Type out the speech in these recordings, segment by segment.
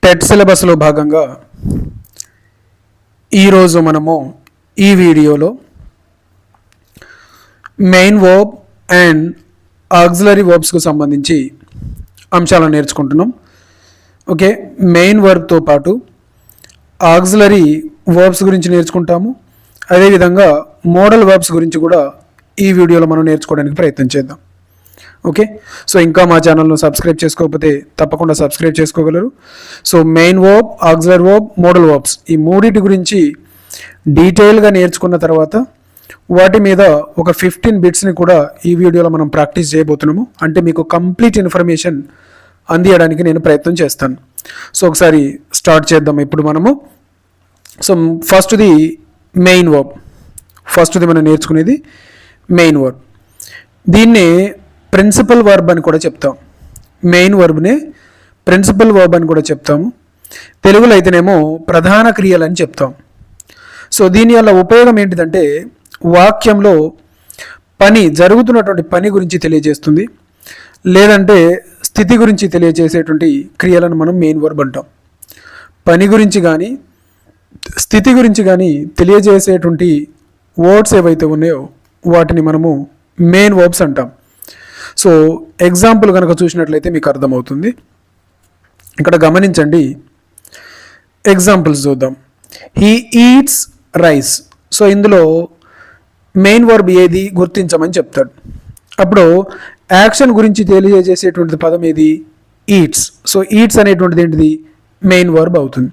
TET సిలబస్లో భాగంగా ఈరోజు మనము ఈ వీడియోలో మెయిన్ వర్బ్ అండ్ ఆక్సిలరీ వర్బ్స్కు సంబంధించి అంశాలను నేర్చుకుంటున్నాం. ఓకే, మెయిన్ వర్బ్తో పాటు ఆక్సిలరీ వర్బ్స్ గురించి నేర్చుకుంటాము. అదేవిధంగా మోడల్ వర్బ్స్ గురించి కూడా ఈ వీడియోలో మనం నేర్చుకోవడానికి ప్రయత్నం చేద్దాం. ఓకే, సో ఇంకా మా ఛానల్ను సబ్స్క్రైబ్ చేసుకోకపోతే తప్పకుండా సబ్స్క్రైబ్ చేసుకోగలరు. So main verb, auxiliary verb, modal verbs ఈ మూడింటి గురించి డీటెయిల్గా నేర్చుకున్న తర్వాత వాటి మీద ఒక 15 బిట్స్ని కూడా ఈ వీడియోలో మనం ప్రాక్టీస్ చేయబోతున్నాము. అంటే మీకు కంప్లీట్ ఇన్ఫర్మేషన్ అందియడానికి నేను ప్రయత్నం చేస్తాను. సో ఒకసారి స్టార్ట్ చేద్దాం. ఇప్పుడు మనము సో ఫస్ట్ది మెయిన్ వర్బ్. ఫస్ట్ది మనం నేర్చుకునేది మెయిన్ వర్బ్. దీన్నే ప్రిన్సిపల్ వర్బ్ అని కూడా చెప్తాం. మెయిన్ వర్బ్నే ప్రిన్సిపల్ వర్బ్ అని కూడా చెప్తాము. తెలుగులో అయితేనేమో ప్రధాన క్రియలు అని చెప్తాం. సో దీని వల్ల ఉపయోగం ఏంటిదంటే వాక్యంలో జరుగుతున్నటువంటి పని గురించి తెలియజేస్తుంది, లేదంటే స్థితి గురించి తెలియజేసేటువంటి క్రియలను మనం మెయిన్ వర్బ్ అంటాం. పని గురించి కానీ స్థితి గురించి కానీ తెలియజేసేటువంటి వర్డ్స్ ఏవైతే ఉన్నాయో వాటిని మనము మెయిన్ వర్బ్స్ అంటాం. సో ఎగ్జాంపుల్ కనుక చూసినట్లయితే మీకు అర్థమవుతుంది. ఇక్కడ గమనించండి, ఎగ్జాంపుల్స్ చూద్దాం. He eats rice. సో ఇందులో మెయిన్ వర్బ్ ఏది గుర్తించమని చెప్తాడు. అప్పుడు యాక్షన్ గురించి తెలియజేసేటువంటి పదం ఏది? ఈట్స్. సో ఈట్స్ అనేటువంటిది ఏంటిది? మెయిన్ వర్బ్ అవుతుంది.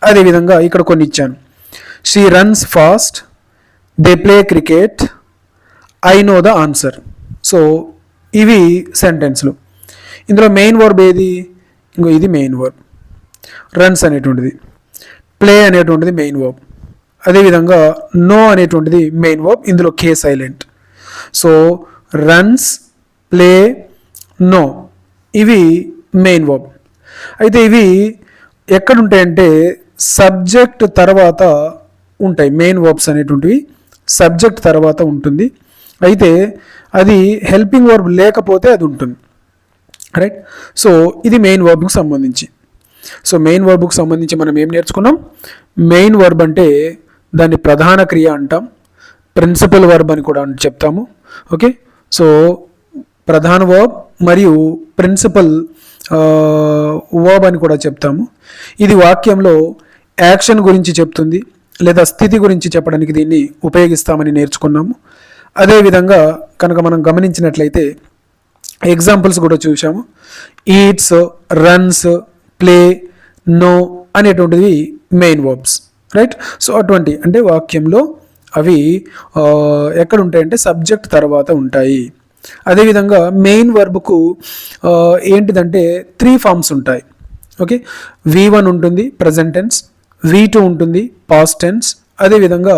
అదేవిధంగా ఇక్కడ కొన్ని ఇచ్చాను. She runs fast, they play cricket, I know the answer. So ఇవి సెంటెన్స్లు. ఇందులో మెయిన్ వర్బ్ ఏది? ఇంకో ఇది మెయిన్ వర్బ్. రన్స్ అనేటువంటిది, ప్లే అనేటువంటిది మెయిన్ వర్బ్. అదేవిధంగా నో అనేటువంటిది మెయిన్ వర్బ్. ఇందులో K silent. So runs, play, know ఇవి మెయిన్ వర్బ్. అయితే ఇవి ఎక్కడుంటాయంటే సబ్జెక్ట్ తర్వాత ఉంటాయి. మెయిన్ వర్బ్స్ అనేటువంటివి సబ్జెక్ట్ తర్వాత ఉంటుంది. అయితే అది హెల్పింగ్ వర్బ్ లేకపోతే అది ఉంటుంది. రైట్. సో ఇది మెయిన్ వర్బ్కి సంబంధించి. సో మెయిన్ వర్బ్కి సంబంధించి మనం ఏం నేర్చుకున్నాం? మెయిన్ వర్బ్ అంటే దాన్ని ప్రధాన క్రియ అంటాం. ప్రిన్సిపల్ వర్బ్ అని కూడా చెప్తాము. ఓకే, సో ప్రధాన వర్బ్ మరియు ప్రిన్సిపల్ వర్బ్ అని కూడా చెప్తాము. ఇది వాక్యంలో యాక్షన్ గురించి చెప్తుంది, లేదా స్థితి గురించి చెప్పడానికి దీన్ని ఉపయోగిస్తామని నేర్చుకున్నాము. అదేవిధంగా కనుక మనం గమనించినట్లయితే ఎగ్జాంపుల్స్ కూడా చూసాము. ఈట్స్, రన్స్, ప్లే, నో అనేటువంటివి మెయిన్ వర్బ్స్. రైట్. సో అటువంటి అంటే వాక్యంలో అవి ఎక్కడ ఉంటాయంటే సబ్జెక్ట్ తర్వాత ఉంటాయి. అదేవిధంగా మెయిన్ వర్బ్కు ఏంటిదంటే 3 ఫామ్స్ ఉంటాయి. ఓకే, V1 ఉంటుంది ప్రజెంట్ టెన్స్, V2 ఉంటుంది పాస్ట్ టెన్స్, అదేవిధంగా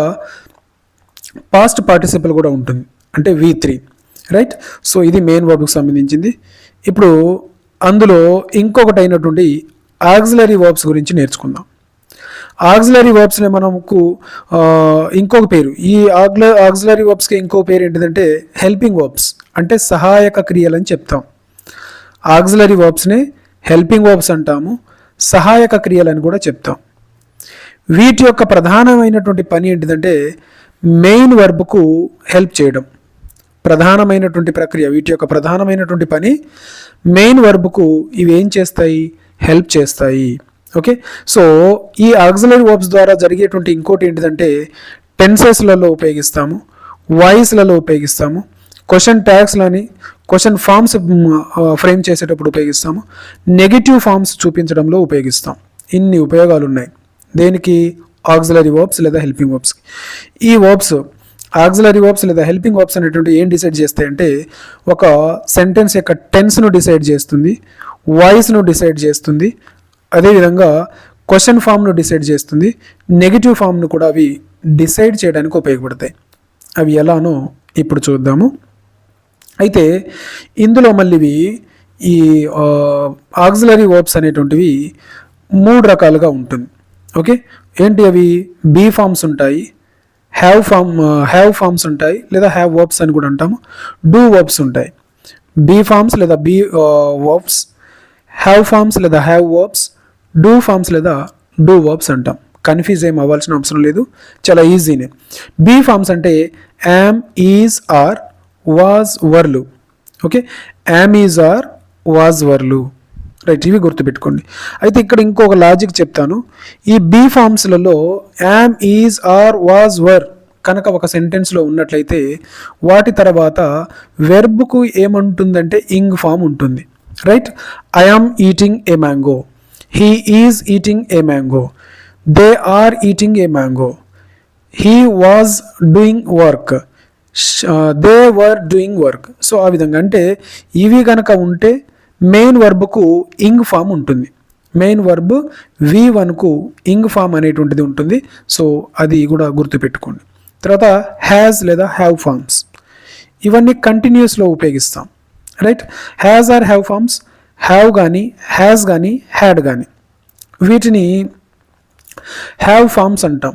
పాస్ట్ పార్టిసిపల్ కూడా ఉంటుంది అంటే V3. రైట్. సో ఇది మెయిన్ వర్బ్కి సంబంధించింది. ఇప్పుడు అందులో ఇంకొకటి అయినటువంటి ఆక్సిలరీ వర్బ్స్ గురించి నేర్చుకుందాం. ఆక్సిలరీ వర్బ్స్ని మనకు ఇంకొక పేరు, ఈ ఆక్సిలరీ వర్బ్స్కి ఇంకో పేరు ఏంటిదంటే హెల్పింగ్ వర్బ్స్ అంటే సహాయక క్రియలు అని చెప్తాం. ఆక్సిలరీ వర్బ్స్ని హెల్పింగ్ వర్బ్స్ అంటాము, సహాయక క్రియలని కూడా చెప్తాం. వీటి యొక్క ప్రధానమైనటువంటి పని ఏంటిదంటే మెయిన్ వర్బ్కు హెల్ప్ చేయడం. ప్రధానమైనటువంటి ప్రక్రియ, వీటి యొక్క ప్రధానమైనటువంటి పని మెయిన్ వర్బ్కు ఇవి ఏం చేస్తాయి? హెల్ప్ చేస్తాయి. ఓకే, సో ఈ ఆక్సిలరీ వర్బ్స్ ద్వారా జరిగేటువంటి ఇంకోటి ఏంటిదంటే టెన్సెస్లలో ఉపయోగిస్తాము, వాయిస్లలో ఉపయోగిస్తాము, క్వశ్చన్ ట్యాగ్స్లని క్వశ్చన్ ఫామ్స్ ఫ్రేమ్ చేసేటప్పుడు ఉపయోగిస్తాము, నెగిటివ్ ఫామ్స్ చూపించడంలో ఉపయోగిస్తాం. ఇన్ని ఉపయోగాలు ఉన్నాయి దేనికి? ఆక్సిలరీ వర్బ్స్ లేదా హెల్పింగ్ వర్బ్స్కి. ఈ వర్బ్స్ ఆక్సిలరీ వర్బ్స్ లేదా హెల్పింగ్ వర్బ్స్ అనేటువంటి ఏం డిసైడ్ చేస్తాయంటే ఒక సెంటెన్స్ యొక్క టెన్స్ను డిసైడ్ చేస్తుంది, వాయిస్ను డిసైడ్ చేస్తుంది, అదేవిధంగా క్వశ్చన్ ఫామ్ను డిసైడ్ చేస్తుంది, నెగిటివ్ ఫామ్ను కూడా అవి డిసైడ్ చేయడానికి ఉపయోగపడతాయి. అవి ఎలానో ఇప్పుడు చూద్దాము. అయితే ఇందులో మళ్ళీ ఈ ఆక్సిలరీ వర్బ్స్ అనేటువంటివి 3 రకాలుగా ఉంటుంది. ఓకే, ఏంటి అవి? బీ ఫామ్స్ ఉంటాయి, హ్యావ్ ఫామ్స్ ఉంటాయి, లేదా హ్యావ్ వర్బ్స్ అని కూడా అంటాము. డూ వర్బ్స్ ఉంటాయి. బీ ఫామ్స్ లేదా బీ వర్బ్స్, హ్యావ్ ఫామ్స్ లేదా హ్యావ్ వర్బ్స్, డూ ఫార్మ్స్ లేదా డూ వర్బ్స్ అంటాం. కన్ఫ్యూజ్ ఏం అవ్వాల్సిన అవసరం లేదు, చాలా ఈజీనే. బీ ఫార్మ్స్ అంటే am, is, are, was, were. Okay, am, is, are, was, were. Right, ఇవి గుర్తుపెట్టుకోండి. అయితే ఇక్కడ ఇంకొక లాజిక్ చెప్తాను. ఈ బీ ఫార్మ్స్లలో am, is, are, was, were కనుక ఒక సెంటెన్స్లో ఉన్నట్లయితే వాటి తర్వాత వెర్బ్కు ఏమంటుందంటే ఇంగ్ ఫామ్ ఉంటుంది. Right, I am eating a mango, he is eating a mango, they are eating a mango, he was doing work, they were doing work. So ఆ విధంగా అంటే ఇవి కనుక ఉంటే మెయిన్ వర్బ్కు ఇంగ్ ఫామ్ ఉంటుంది. మెయిన్ వర్బ్ V1కు ఇంగ్ ఫామ్ అనేటువంటిది ఉంటుంది. సో అది కూడా గుర్తుపెట్టుకోండి. తర్వాత హ్యాజ్ లేదా హ్యావ్ ఫార్మ్స్, ఇవన్నీ కంటిన్యూస్లో ఉపయోగిస్తాం. Right, has or have forms have కానీ, హ్యాజ్ కానీ, హ్యాడ్ కానీ, వీటిని హ్యావ్ ఫార్మ్స్ అంటాం.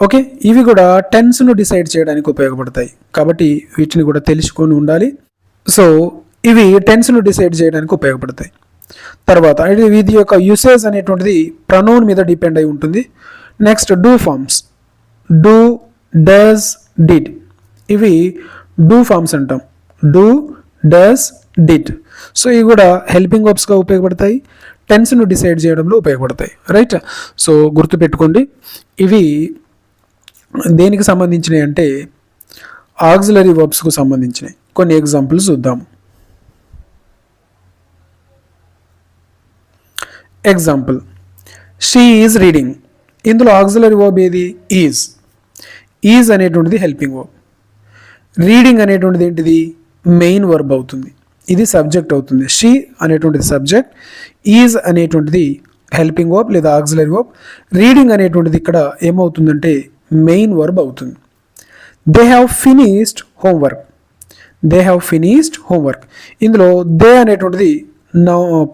ఓకే, ఇవి కూడా టెన్స్ను డిసైడ్ చేయడానికి ఉపయోగపడతాయి కాబట్టి వీటిని కూడా తెలుసుకొని ఉండాలి. సో ఇవి టెన్స్ను డిసైడ్ చేయడానికి ఉపయోగపడతాయి. తర్వాత వీటి యొక్క యూసేజ్ అనేటువంటిది ప్రొనౌన్ మీద డిపెండ్ అయి ఉంటుంది. Next do forms, do, does, did, ఇవి డూ ఫార్మ్స్ అంటాం. Do, does, did. సో ఇవి కూడా హెల్పింగ్ వర్బ్స్గా ఉపయోగపడతాయి, టెన్స్ను డిసైడ్ చేయడంలో ఉపయోగపడతాయి. రైట్, సో గుర్తుపెట్టుకోండి. ఇవి దేనికి సంబంధించినవి అంటే ఆక్సిలరీ వర్బ్స్కు సంబంధించినవి. కొన్ని ఎగ్జాంపుల్స్ చూద్దాము. Example, she is reading. ఇందులో ఆక్సిలరీ వర్బ్ ఏది? ఈజ్. ఈజ్ అనేటువంటిది హెల్పింగ్ వర్బ్. రీడింగ్ అనేటువంటిది ఏంటిది? మెయిన్ వర్బ్ అవుతుంది. ఇది సబ్జెక్ట్ అవుతుంది. షీ అనేటువంటిది సబ్జెక్ట్, ఈజ్ అనేటువంటిది హెల్పింగ్ వర్బ్ లేదా ఆక్సిలరీ వర్బ్. రీడింగ్ అనేటువంటిది ఇక్కడ ఏమవుతుందంటే మెయిన్ వర్బ్ అవుతుంది. They have finished homework. They have finished homework. ఇందులో దే అనేటువంటిది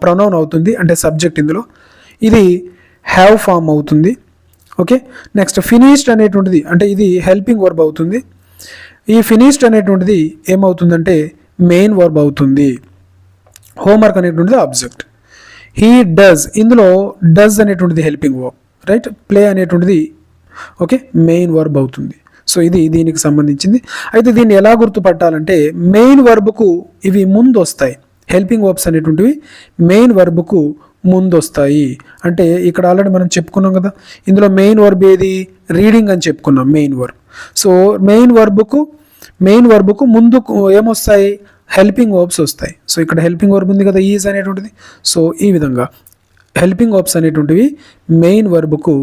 ప్రొనౌన్ అవుతుంది, అంటే సబ్జెక్ట్. ఇందులో ఇది హ్యావ్ ఫామ్ అవుతుంది. ఓకే, నెక్స్ట్ ఫినిష్డ్ అనేటువంటిది అంటే ఇది హెల్పింగ్ వర్బ్ అవుతుంది. ఈ ఫినిష్డ్ అనేటువంటిది ఏమవుతుందంటే మెయిన్ వర్బ్ అవుతుంది. హోంవర్క్ అనేటువంటిది ఆబ్జెక్ట్. హీ డస్, ఇందులో డస్ అనేటువంటిది హెల్పింగ్ వర్బ్. రైట్, ప్లే అనేటువంటిది ఓకే మెయిన్ వర్బ్ అవుతుంది. సో ఇది దీనికి సంబంధించింది. అయితే దీన్ని ఎలా గుర్తుపట్టాలంటే మెయిన్ వర్బ్కు ఇవి ముందు వస్తాయి. హెల్పింగ్ వర్బ్స్ అనేటువంటివి మెయిన్ వర్బ్కు ముందు వస్తాయి. అంటే ఇక్కడ ఆల్రెడీ మనం చెప్పుకున్నాం కదా, ఇందులో మెయిన్ వర్బ్ ఏది? రీడింగ్ అని చెప్పుకున్నాం మెయిన్ వర్బ్. సో మెయిన్ వర్బ్కు ముందు ఏమొస్తాయి? హెల్పింగ్ వర్బ్స్ వస్తాయి. సో ఇక్కడ హెల్పింగ్ వర్బ్ ఉంది కదా ఈజ్ అనేటువంటిది. సో ఈ విధంగా హెల్పింగ్ వర్బ్స్ అనేటువంటివి మెయిన్ వర్బ్కు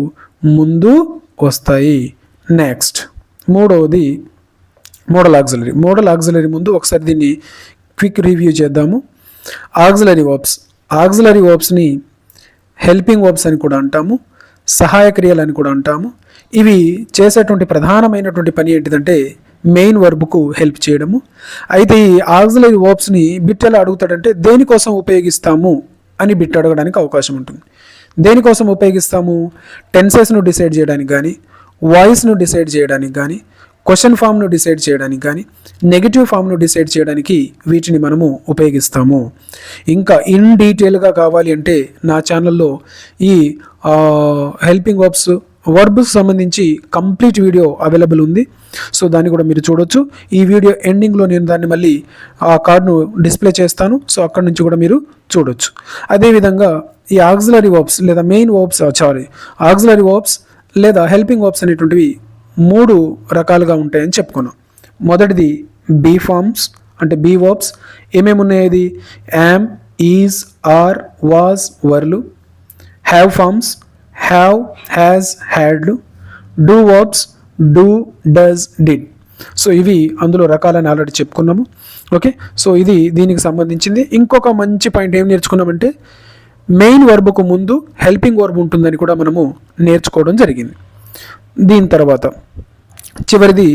ముందు వస్తాయి. నెక్స్ట్ మూడవది మోడల్ ఆక్సిలరీ. మోడల్ ఆక్సిలరీ ముందు ఒకసారి దీన్ని క్విక్ రివ్యూ చేద్దాము. ఆక్సిలరీ వర్బ్స్, ఆక్సిలరీ వర్బ్స్ని హెల్పింగ్ వర్బ్స్ అని కూడా అంటాము, సహాయ క్రియలు అని కూడా అంటాము. ఇవి చేసేటువంటి ప్రధానమైనటువంటి పని ఏంటిదంటే మెయిన్ వర్బ్కు హెల్ప్ చేయడము. అయితే ఈ ఆక్సిలరీ వర్బ్స్ని బిట్ ఎలా అడుగుతాడంటే దేనికోసం ఉపయోగిస్తాము అని బిట్ అడగడానికి అవకాశం ఉంటుంది. దేనికోసం ఉపయోగిస్తాము? టెన్సెస్ను డిసైడ్ చేయడానికి కానీ, వాయిస్ను డిసైడ్ చేయడానికి కానీ, క్వశ్చన్ ఫామ్ను డిసైడ్ చేయడానికి కానీ, నెగిటివ్ ఫామ్ను డిసైడ్ చేయడానికి వీటిని మనము ఉపయోగిస్తాము. ఇంకా ఇన్ డీటెయిల్గా కావాలి అంటే నా ఛానల్లో ఈ హెల్పింగ్ వర్బ్స్ సంబంధించి కంప్లీట్ వీడియో అవైలబుల్ ఉంది. సో దాన్ని కూడా మీరు చూడొచ్చు. ఈ వీడియో ఎండింగ్లో నేను దాన్ని మళ్ళీ ఆ కార్డును డిస్ప్లే చేస్తాను. సో అక్కడ నుంచి కూడా మీరు చూడొచ్చు. అదేవిధంగా ఈ ఆక్సిలరీ వర్బ్స్ లేదా మెయిన్ వర్బ్స్ ఆక్సిలరీ వర్బ్స్ లేదా హెల్పింగ్ వర్బ్స్ అనేటువంటివి 3 రకాలుగా ఉంటాయని చెప్పుకున్నాం. మొదటిది బీ ఫార్మ్స్ అంటే బీ వర్బ్స్. ఏమేమి ఉన్నాయి? యామ్, ఈజ్, ఆర్, వాజ్, వర్లు. హ్యావ్ ఫార్మ్స్ హ్యావ్, హ్యాజ్, హ్యాడ్లు. Do verbs do, does, did. So ఇవి అందులో రకాలని ఆల్రెడీ చెప్పుకున్నాము. ఓకే, సో ఇది దీనికి సంబంధించింది. ఇంకొక మంచి పాయింట్ ఏం నేర్చుకున్నామంటే మెయిన్ వర్బ్కు ముందు హెల్పింగ్ వర్బ్ ఉంటుందని కూడా మనము నేర్చుకోవడం జరిగింది. దీని తర్వాత చివరిది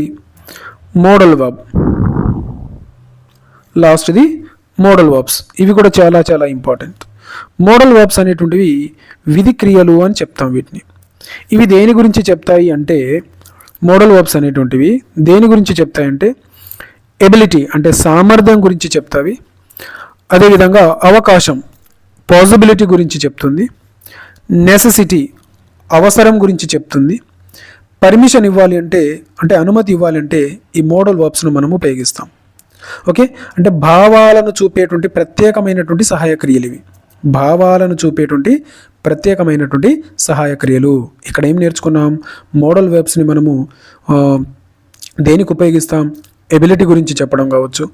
మోడల్ వర్బ్, లాస్ట్ది మోడల్ వర్బ్స్. ఇవి కూడా చాలా చాలా ఇంపార్టెంట్. మోడల్ వర్బ్స్ అనేటువంటివి విధి క్రియలు అని చెప్తాం వీటిని. ఇవి దేని గురించి చెప్తాయి అంటే మోడల్ వర్బ్స్ అనేటువంటివి దేని గురించి చెప్తాయంటే ఎబిలిటీ అంటే సామర్థ్యం గురించి చెప్తావి. అదేవిధంగా అవకాశం పాసిబిలిటీ గురించి చెప్తుంది. నెసెసిటీ అవసరం గురించి చెప్తుంది. పర్మిషన్ ఇవ్వాలి అంటే అనుమతి ఇవ్వాలి అంటే ఈ మోడల్ వర్బ్స్ను మనం ఉపయోగిస్తాం. ఓకే, అంటే భావాలను చూపేటువంటి ప్రత్యేకమైనటువంటి సహాయ క్రియలు ఇవి. భావాలను చూపేటువంటి ప్రత్యేకమైనటువంటి సహాయ క్రియలు. ఇక్కడ ఏం నేర్చుకున్నాం? మోడల్ వర్బ్స్ని మనము దేనికి ఉపయోగిస్తాం? ఎబిలిటీ గురించి చెప్పడం కావచ్చు,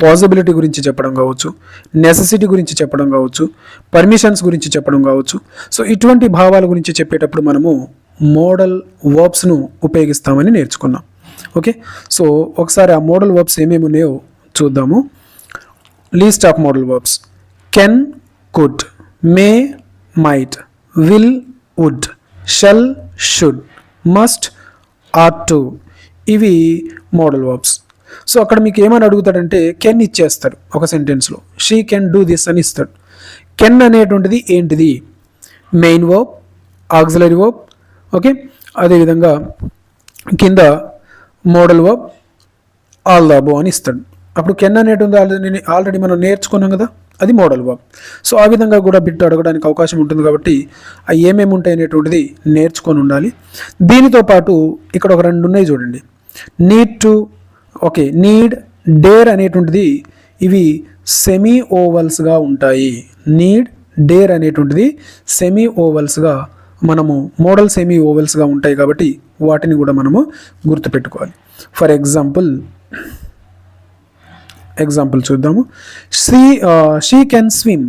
పాసిబిలిటీ గురించి చెప్పడం కావచ్చు, నెసెసిటీ గురించి చెప్పడం కావచ్చు, పర్మిషన్స్ గురించి చెప్పడం కావచ్చు. సో ఇటువంటి భావాల గురించి చెప్పేటప్పుడు మనము మోడల్ వర్బ్స్ను ఉపయోగిస్తామని నేర్చుకున్నాం. ఓకే, సో ఒకసారి ఆ మోడల్ వర్బ్స్ ఏమేమి ఉన్నాయో చూద్దాము. List of modal verbs: can, could, may, might, will, would, shall, should, must, ought to. ఇవి మోడల్ వర్బ్స్. సో అక్కడ మీకు ఏమని అడుగుతాడంటే కెన్ ఇచ్చేస్తాడు ఒక సెంటెన్స్లో. షీ కెన్ డూ దిస్ అని ఇస్తాడు. కెన్ అనేటువంటిది ఏంటిది? Main verb, auxiliary verb. Okay, అదేవిధంగా కింద modal verb all the above అని ఇస్తాడు. అప్పుడు కెన్ అనేటువంటి ఆల్రెడీ మనం నేర్చుకున్నాం కదా, అది మోడల్ వర్బ్. సో ఆ విధంగా కూడా బిట్ అడగడానికి అవకాశం ఉంటుంది కాబట్టి అవి ఏమేమి ఉంటాయి అనేటువంటిది నేర్చుకొని ఉండాలి. దీనితో పాటు ఇక్కడ ఒక రెండు ఉన్నాయి చూడండి. Need to, okay, need, dare అనేటువంటిది ఇవి సెమీ ఓవల్స్గా ఉంటాయి. నీడ్, డేర్ అనేటువంటిది సెమీ ఓవల్స్గా మనము మోడల్ సెమీ ఓవల్స్గా ఉంటాయి కాబట్టి వాటిని కూడా మనము గుర్తుపెట్టుకోవాలి. ఫర్ ఎగ్జాంపుల్ చూద్దాము. She can swim.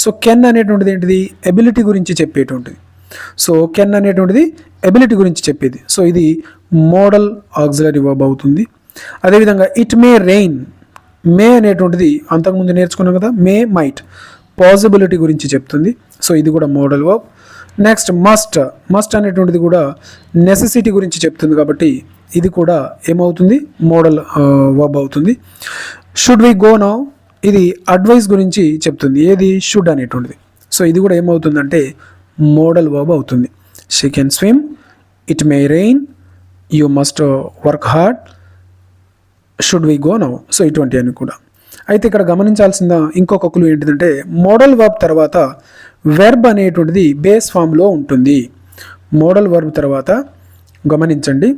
So can అనేటువంటిది ఏంటిది? ఎబిలిటీ గురించి చెప్పేటువంటిది. సో కెన్ అనేటువంటిది ఎబిలిటీ గురించి చెప్పేది. సో ఇది మోడల్ ఆక్సిలరీ వర్బ్ అవుతుంది. అదేవిధంగా ఇట్ మే రెయిన్. మే అనేటువంటిది అంతకుముందు నేర్చుకున్నాం కదా. మే, మైట్ పాసిబిలిటీ గురించి చెప్తుంది. సో ఇది కూడా మోడల్ వర్బ్. నెక్స్ట్ మస్ట్ అనేటువంటిది కూడా నెసెసిటీ గురించి చెప్తుంది కాబట్టి ఇది కూడా ఏమవుతుంది? మోడల్ వర్బ్ అవుతుంది. షుడ్ వి గో నౌ, ఇది అడ్వైస్ గురించి చెప్తుంది. ఏది? షుడ్ అనేటువంటిది. సో ఇది కూడా ఏమవుతుందంటే మోడల్ వర్బ్ అవుతుంది. She can swim, it may rain, you must work hard, should we go now. So ఇటువంటివన్నీ కూడా. అయితే ఇక్కడ గమనించాల్సిన ఇంకొక క్లూ ఏంటిదంటే మోడల్ వర్బ్ తర్వాత వెర్బ్ అనేటువంటిది బేస్ ఫామ్లో ఉంటుంది. మోడల్ వర్బ్ తర్వాత గమనించండి,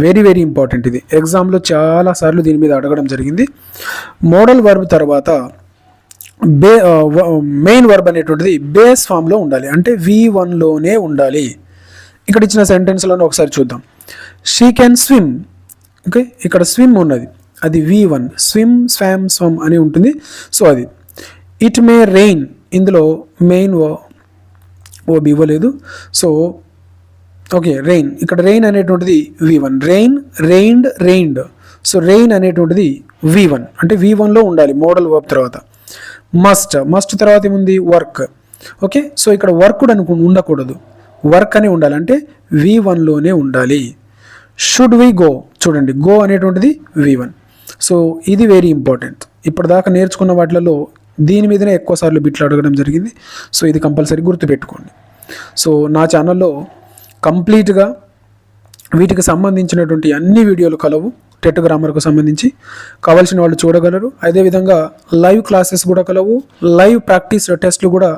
వెరీ వెరీ ఇంపార్టెంట్. ఇది ఎగ్జామ్లో చాలాసార్లు దీని మీద అడగడం జరిగింది. మోడల్ వర్బ్ తర్వాత మెయిన్ వర్బ్ అనేటువంటిది బేస్ ఫామ్లో ఉండాలి, అంటే V1లోనే ఉండాలి. ఇక్కడ ఇచ్చిన సెంటెన్స్లను ఒకసారి చూద్దాం. She can swim. ఓకే, ఇక్కడ స్విమ్ ఉన్నది, అది V1. స్విమ్, స్వామ్, స్వమ్ అని ఉంటుంది. సో అది. ఇట్ మే రెయిన్, ఇందులో మెయిన్ వర్బ్ ఇవ్వలేదు. సో ఓకే, రెయిన్, ఇక్కడ రెయిన్ అనేటువంటిది V1. Rain, reigned, reigned. So rain అనేటువంటిది V1, అంటే V1లో ఉండాలి మోడల్ వర్బ్ తర్వాత. మస్ట్ తర్వాత ఏముంది? వర్క్. ఓకే, సో ఇక్కడ వర్క్ ఉండకూడదు, వర్క్ అని ఉండాలి, అంటే V1లోనే ఉండాలి. షుడ్ వి గో, చూడండి గో అనేటువంటిది V1. సో ఇది వెరీ ఇంపార్టెంట్. ఇప్పటిదాకా నేర్చుకున్న వాటిలలో దీని మీదనే ఎక్కువసార్లు బిట్లు అడగడం జరిగింది. సో ఇది కంపల్సరీ గుర్తుపెట్టుకోండి. సో నా ఛానల్లో కంప్లీట్గా వీటికి సంబంధించినటువంటి అన్ని వీడియోలు కలవు. టెట్ గ్రామర్కు సంబంధించి కావాల్సిన వాళ్ళు చూడగలరు. అదేవిధంగా లైవ్ క్లాసెస్ కూడా కలవు. లైవ్ ప్రాక్టీస్ టెస్ట్లు కూడా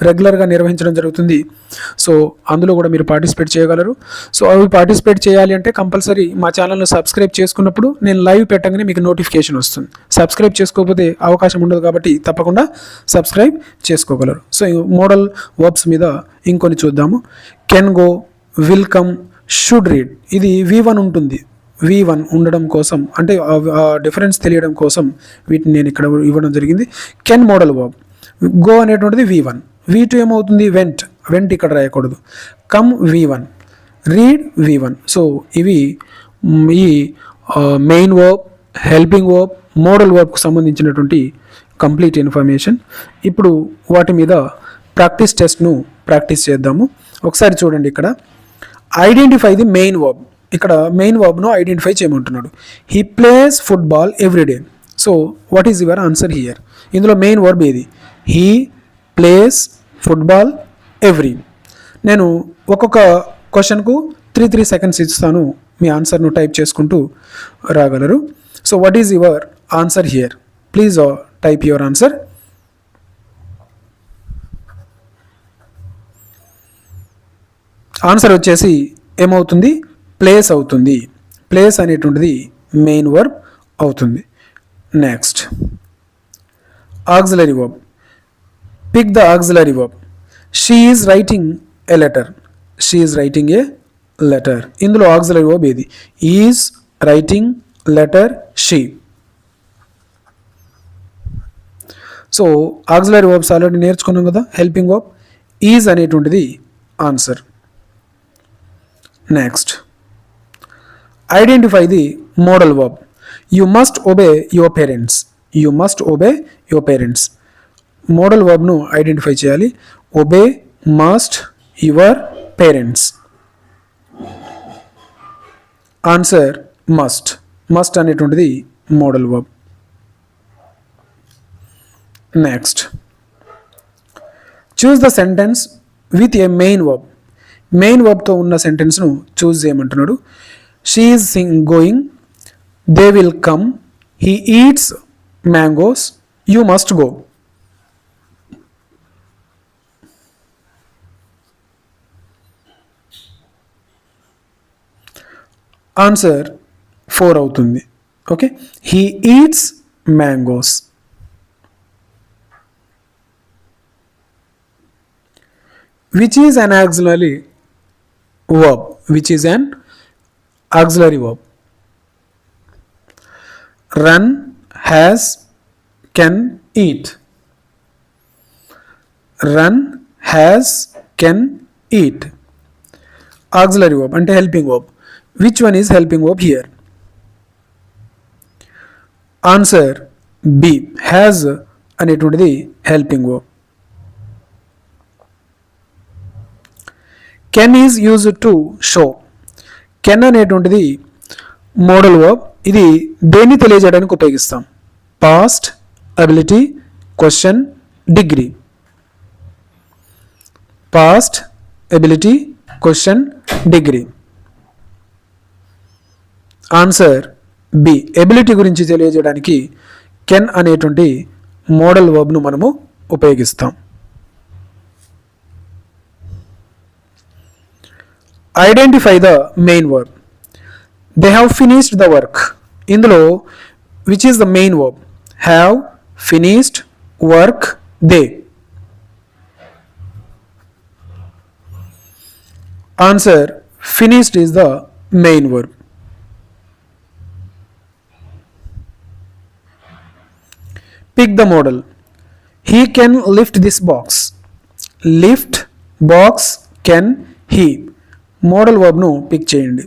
రెగ్యులర్గా నిర్వహించడం జరుగుతుంది. సో అందులో కూడా మీరు పార్టిసిపేట్ చేయగలరు. సో అవి పార్టిసిపేట్ చేయాలి అంటే కంపల్సరీ మా ఛానల్ను సబ్స్క్రైబ్ చేసుకున్నప్పుడు నేను లైవ్ పెట్టగానే మీకు నోటిఫికేషన్ వస్తుంది. సబ్స్క్రైబ్ చేసుకోకపోతే అవకాశం ఉండదు కాబట్టి తప్పకుండా సబ్స్క్రైబ్ చేసుకోగలరు. సో మోడల్ వర్బ్స్ మీద ఇంకొన్ని చూద్దాము. Can go, will come, should read. ఇది V1 ఉంటుంది. V1 ఉండడం కోసం, అంటే ఆ డిఫరెన్స్ తెలియడం కోసం వీటిని నేను ఇక్కడ ఇవ్వడం జరిగింది. కెన్ మోడల్ వర్బ్, గో అనేటువంటిది V1. V2 ఏమవుతుంది? వెంట్ ఇక్కడ రాయకూడదు. Come V1, read V1. So ఇవి ఈ main verb, helping verb, modal వర్బ్కు సంబంధించినటువంటి కంప్లీట్ ఇన్ఫర్మేషన్. ఇప్పుడు వాటి మీద ప్రాక్టీస్ టెస్ట్ను ప్రాక్టీస్ చేద్దాము. ఒకసారి చూడండి, ఇక్కడ ఐడెంటిఫై ది మెయిన్ వర్బ్. ఇక్కడ మెయిన్ వర్బ్ను ఐడెంటిఫై చేయమంటున్నాడు. He plays football every day. So what is your answer here? ఇందులో మెయిన్ వర్బ్ ఏది? He plays football every. నేను ఒక్కొక్క క్వశ్చన్కు 3 సెకండ్స్ ఇస్తాను, మీ ఆన్సర్ను టైప్ చేసుకుంటూ రాగలరు. So what is your answer here? Please type your answer. Answer వచ్చేసి ఏమవుతుంది, ప్లేస్ అవుతుంది. ప్లేస్ అనేటువంటిది మెయిన్ వర్బ్ అవుతుంది. Next auxiliary verb. Pick the auxiliary verb. She is writing a letter. She is writing a letter. ఇందులో auxiliary verb ఏది? Is writing letter she. So auxiliary verbs already నేర్చుకున్నాం కదా. Helping verb is అనేటువంటిది answer. Next identify the modal verb. You must obey your parents. You must obey your parents. Modal వర్బ్ను identify చేయాలి. Obey, must, your parents. Answer must. Must అనేటువంటిది modal verb. Next choose the sentence with a main verb. Main వర్బ్తో ఉన్న సెంటెన్స్ను choose చేయమంటున్నాడు. She is going, they will come, he eats mangoes, you must go. Answer 4 అవుతుంది. Okay, he eats mangoes. Which is an auxiliary verb? Which is an auxiliary verb? Run, has, can, eat. Run, has, can, eat. Auxiliary verb ante helping verb. Which one is helping verb here? Answer B. Has అనేటువంటిది helping verb. Can is use to show. Can అనేటువంటిది modal verb. ఇది దేన్ని తెలియజేయడానికి ఉపయోగిస్తాం? Past, ability, question, degree. Past, ability, question, degree. Answer B. Ability గురించి తెలియజేయడానికి can అనేటువంటి modal వర్బ్ను మనము ఉపయోగిస్తాం. Identify the main verb. They have finished the work. ఇందులో which is the main verb? Have, finished, work, they. Answer finished is the main verb. Pick the modal. He can lift this box. Lift, box, can, he. Modal వర్బ్ను pick చేయండి.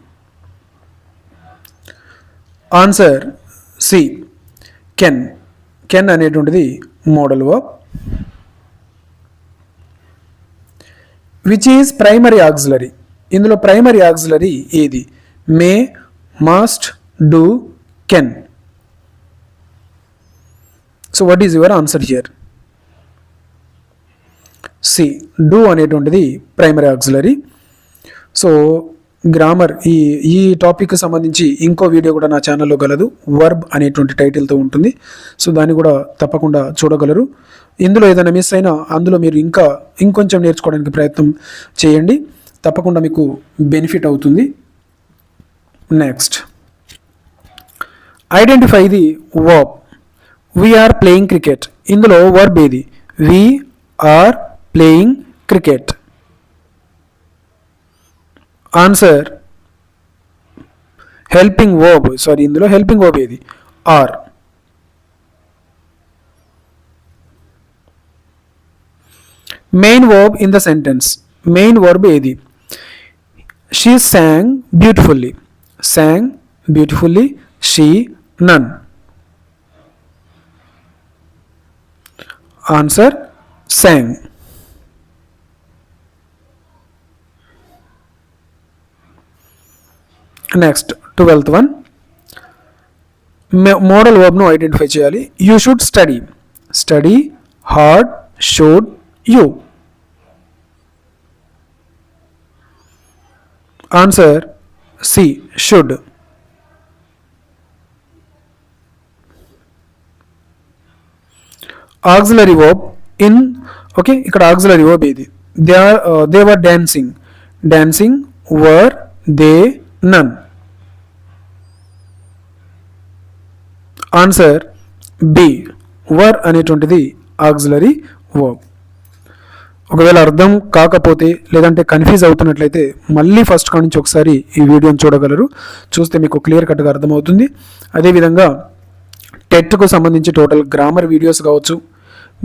Answer C. Can. Can అనేటువంటిది modal verb. Which is primary auxiliary. ఇందులో primary auxiliary ఏది? May, must, do, can. So what is your answer here? C. Do అనేటువంటిది primary auxiliary. So grammar ఈ టాపిక్కి సంబంధించి ఇంకో వీడియో కూడా నా ఛానల్లో గలదు. వర్బ్ అనేటువంటి టైటిల్తో ఉంటుంది. సో దాన్ని కూడా తప్పకుండా చూడగలరు. ఇందులో ఏదైనా మిస్ అయినా అందులో మీరు ఇంకొంచెం నేర్చుకోవడానికి ప్రయత్నం చేయండి. తప్పకుండా మీకు బెనిఫిట్ అవుతుంది. Next identify the verb. We are playing cricket. ఇందులో వర్బ్ ఏది? We are playing cricket. Answer helping verb. Sorry, ఇందులో హెల్పింగ్ వర్బ్ ఏది? Are. Main verb in the sentence. Main verb ఏది? She sang beautifully. sang beautifully, she, none. Answer sang. Next 12th one. Modal వర్బ్ను identify చేయాలి. You should study. Study, hard, should, you. Answer C. Should. Auxiliary verb in. Okay, ఇక్కడ auxiliary verb ఏది? They were dancing. Dancing, were, they, none. Answer B, were అనేటువంటిది auxiliary verb. ఒకవేళ అర్థం కాకపోతే లేదంటే confuse అవుతున్నట్లయితే మళ్ళీ ఫస్ట్ కాడి నుంచి ఒకసారి ఈ వీడియోని చూడగలరు. చూస్తే మీకు క్లియర్ కట్గా అర్థమవుతుంది. అదేవిధంగా టెట్కు సంబంధించి టోటల్ గ్రామర్ వీడియోస్ కావచ్చు,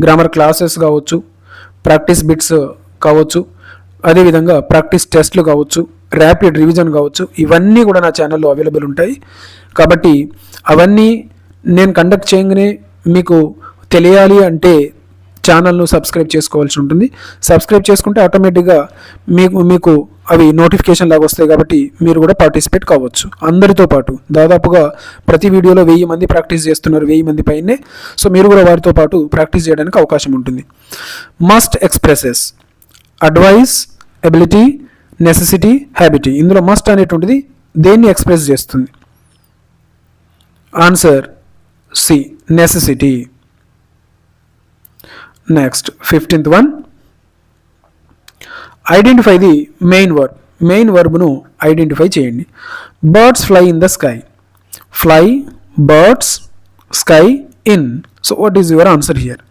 గ్రామర్ క్లాసెస్ కావచ్చు, ప్రాక్టీస్ బిట్స్ కావచ్చు, అదేవిధంగా ప్రాక్టీస్ టెస్ట్లు కావచ్చు, ర్యాపిడ్ రివిజన్ కావచ్చు, ఇవన్నీ కూడా నా ఛానల్లో అవైలబుల్ ఉంటాయి. కాబట్టి అవన్నీ నేను కండక్ట్ చేయగానే మీకు తెలియాలి అంటే ఛానల్ను సబ్స్క్రైబ్ చేసుకోవాల్సి ఉంటుంది. సబ్స్క్రైబ్ చేసుకుంటే ఆటోమేటిక్గా మీకు అవి నోటిఫికేషన్ లాగా వస్తాయి. కాబట్టి మీరు కూడా పార్టిసిపేట్ కావచ్చు అందరితో పాటు. దాదాపుగా ప్రతి వీడియోలో 1000 మంది ప్రాక్టీస్ చేస్తున్నారు, 1000 మంది పైనే. సో మీరు కూడా వారితో పాటు ప్రాక్టీస్ చేయడానికి అవకాశం ఉంటుంది. Must expresses advice, ability, necessity, habit. ఇందులో మస్ట్ అనేటువంటిది దేన్ని ఎక్స్ప్రెస్ చేస్తుంది? Answer C, necessity. Next 15th one, identify the main verb. Main వర్బ్ను ఐడెంటిఫై చేయండి. Birds fly in the sky. Fly, birds, sky, in. So what is your answer here?